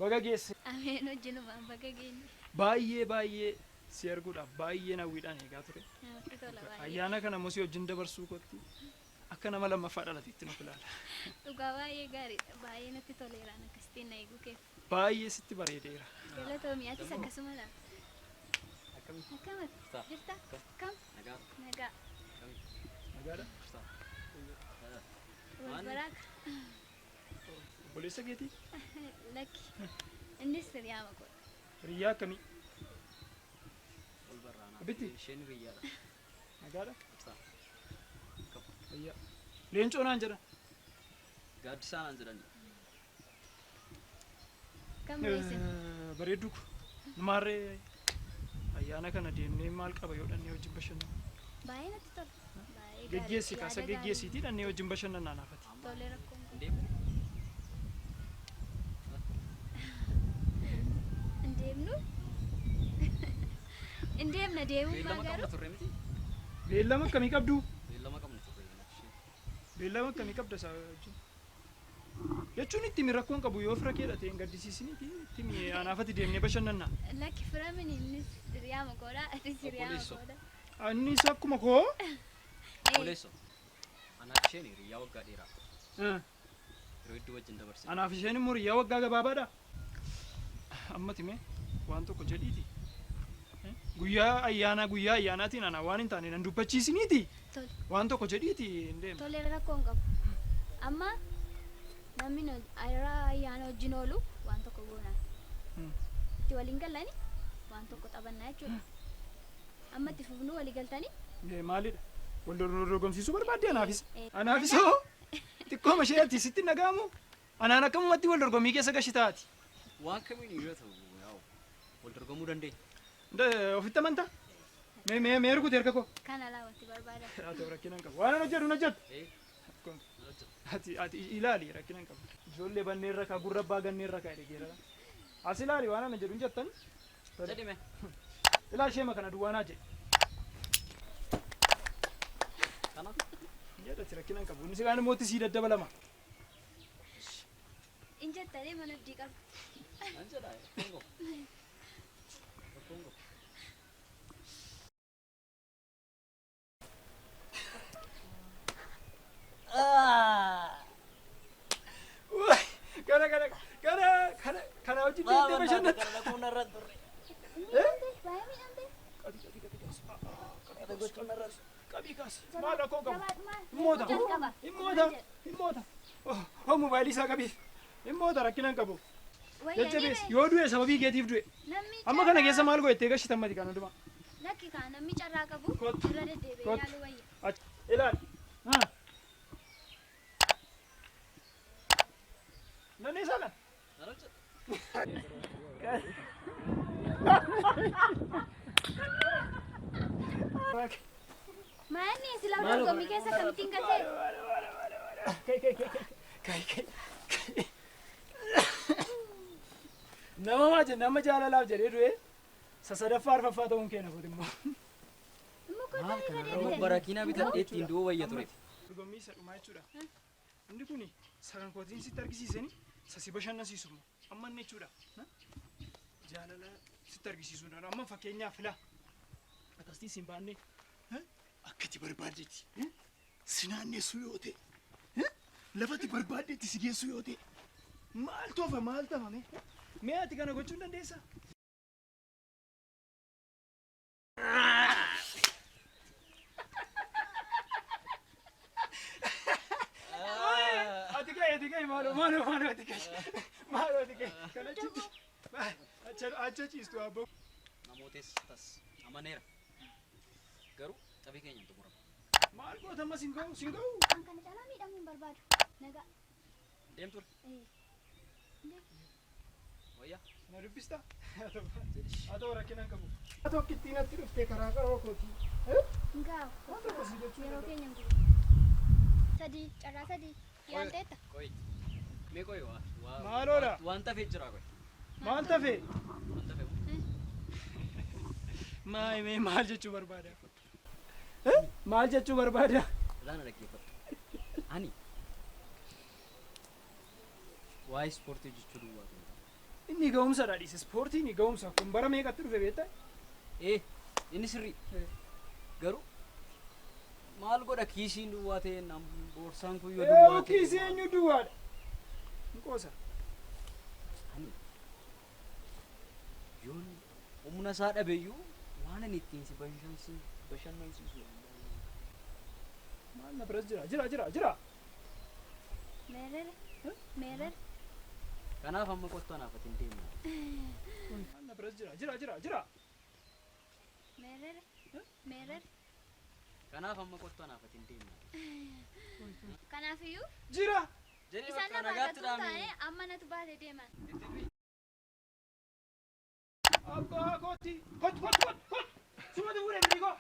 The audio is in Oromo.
Baga geesse. Ameen hojjenumaan baga geenye. Baay'ee si arguudhaaf baay'ee nawwiidhaan eegaa ture. Namatti tola baay'ee. Ayyaana kana mosii wajjin dabarsuu kootti akka nama lammaffaa dhalateetti nuuf ilaala. Dhugaa baay'ee gaariidha. Baay'ee natti toleeraan akkasitti na eeguu keef. Baay'ee sitti bareedeera. Galatoomii atis akkasuma dha. Akkamati? Jirta? Kam? Nagaa. Nagaa. Nagaadha. Wal baraaka. Obboleessa keetii? Lakki. Innis hiriyaama godha. Hiriyaa akkamii? Wal barraanaa. Abitti? Isheen hiriyaadha. Nagaadha. Qabu. Ayyaa. Leencoo naan jedhan. Gaaddisaa naan jedhani. Kam reessin? Bareedduu ko. Numaarree ayyaana kana deemnee maal qaba yoo dhannee wajjin bashannanu. Baay'ee natti tola. Baay'ee gaarii. Geggeessi kaasa geggeessiitii dhannee wajjin bashannanaa naafati. Tolee rakkoon kun. Deemu. Hin deemnu? Hin deemna deemuu Beellama qabna garuu. turre miti. Beellama akkamii qabdu? Beellama qabna turre. Beellama akkamii qabda isaa wajjin? Jechuun itti mi rakkoon qabu yoo fira keedha ta'e hin gaddisiisiniiti itti mi anaafati deemnee bashannannaa. Lakki firamin innis hiriyaama godha. Atis hiriyaama godha. Annis akkuma koo. Obboleessoo. Anaaf isheen hiriyaa waggaa dheeraa. Yeroo hedduu wajjin dabarsine. Anaaf isheen immoo hiriyaa waggaa gabaabaadha. Ammati mee waan tokko jedhiiti. Guyyaa ayyaanaatiin ana waan hin taane nan dubbachiisiniiti. Tole. Waan tokko jedhiiti hin deemu. Tolee rakkoon qabu. Amma namni ayyaana wajjin oolu waan tokko goonaa. Itti waliin galanii waan tokko taphannaa jechuudha. Amma itti fufnuu walii galtanii. Maalidha? Wal dorgomsiisuu barbaadde anaafis. Anaafis hoo xiqqooma ishee ati sitti nagaamu. Anaan akkamumatti wal dorgommii keessa gashi taati. Waan kamiin yoo ta'u yaa'u wal dorgomuu dandeenya. Ofitti amantaa? Mee rukute erga koo. Kana laawwatti barbaadan. Ati rakkinaan qabu. Waan hojjetu hin hojjetu. Ati ilaali rakkinaan qabu. Ijoollee banneen rakaa gurra abbaa ganneen rakaa edegeera. As ilaali waan ana jedhu hin jettan. Jedhime. Ilaali ishee makana duwwaanaa jedhe. Kana. Jedhati rakkinaan qabu. Inni sigaan immoo sii daddabalama. Injettanii mana abdii qabu. Anjedhaa. Kongo. Kongo. Kana hojii deemtee bashannata. Qabii kaas. Maal rakkoo qabu? Himmoota. Hoo mobaayilii isaa qabii. Himmoota rakkinaan qabu. Jajjabees yoo du'e sababii keetiif du'e. Amma kana keessa maal go'ettee gashitan mati kana dhuma. Lakki kaa namni carraa qabu irra deddeebi'ee yaaluu wayya. Ilaali. Nanni isaa kan? Maanni silaa dorgommii keessa kamittiin galtee? Nama jaalalaaf jedhee du'e sasadaffaa arfaffaa ta'uun keenya fuuti immoo. Maal kana barakiinaa bitadhee ittiin du'uu wayya ture. Dorgommii isa dhumaa jechuudha. Inni kun sagan kootiin sitti argisiisanii sasi bashannansiisu amma inni jechuudha. Jaalala sitti argisiisuudhaan amma fakkeenyaaf filaa akkasitti siin baannee akkati barbaaddetti si naanneessuu yoo ta'e lafatti barbaaddetti si geessuu yoo ta'e maal toofa maal tafame mee ati kana gochuu hin dandeessaa? Ati kai maaloo ati kai kana chitti acha ciistu abbo. Namootes tas amaneera. Garuu xabii keenya hin xumuramu. Maal goota amma sin ga'u? Kan kana caalaa miidhamuu hin barbaadu. Nagaa. Deemtu. Wayyaa. Na dubbista? Haa ta'u rakkinaan qabu. Haa ta'u kittiin atti dhuftee karaa qaroo kooti. Ngaa. Waan tokko si jechuu Yeroo danda'a. keenya hin gubu. Sadii carraa sadii yaanteetta. Qoy. Mee qoy Maaloodha? waan tafee jira qoy. Maal tafe? Waan tafee. Maal jechuu barbaada? Maal jechuu barbaada? Laana dhaggeeffadhu. Ani waa'ee ispoortii jechuu duwwaa Inni ga'umsa dhaadhis ispoortiin ga'umsa kun bara meeqatti dhufe beektaa? Inni sirrii. Garuu maal godha kiisiin duwwaa ta'e boorsaan kun yoo duwwaa ta'e. Kiisii eenyu duwwaadha? Hin qoosa. Yoon humna isaa dhabeeyyuu waan ani ittiin si bashannansiisu. Maal na biras jira. Meerer. Kanaaf amma kottu anaaf ati hin deemne. Maal na biras jira. Meerer. Kanaaf amma kottu anaaf ati hin deemne. Kanaafiyyuu Jira. Jedhee isaan bakka nama nagaatti baatatu dhaabne. taa'ee amma natu baatee deeman. Abbaa kooti. Kot. Sumatu fuudhee biligoo.